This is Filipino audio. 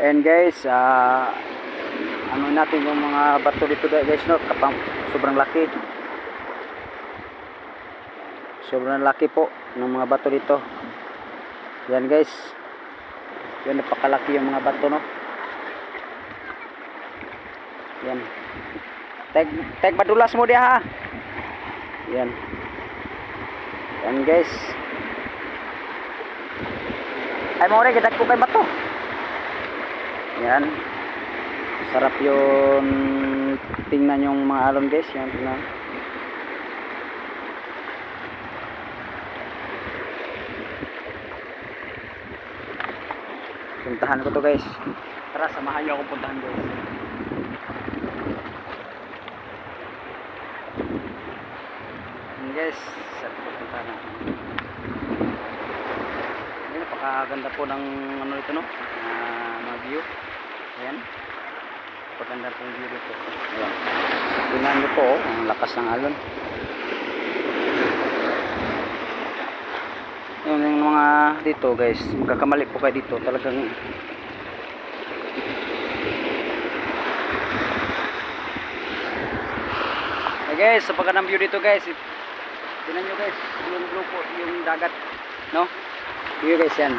And guys, ano natin yung mga bato dito guys, no? Sobrang laki. Sobrang laki po ng mga bato dito. Yan guys. Yan, napakalaki yung mga bato, no? Yan. Tek badulas mo dia ha. Yan. Yan guys. Ay mo rin, kita ko kay bato. Yan. Sarap yun tingnan yung mga alon guys. Yan, tingnan. Puntahan ko to guys. Tara, samahan nyo akong puntahan guys. Yan guys, sarap po puntahan natin. Ayan, napakaganda po ng ano ito, no? Mga view. Ayan. Napakaganda po yung view dito. Ayan. Tingnan nyo po, ang lakas ng alon. Yung mga dito guys, magkakamali po kayo dito talagang. Hey guys, napakagandang view dito guys. Tingnan nyo guys, yung blue po, yung dagat, no? View guys yan.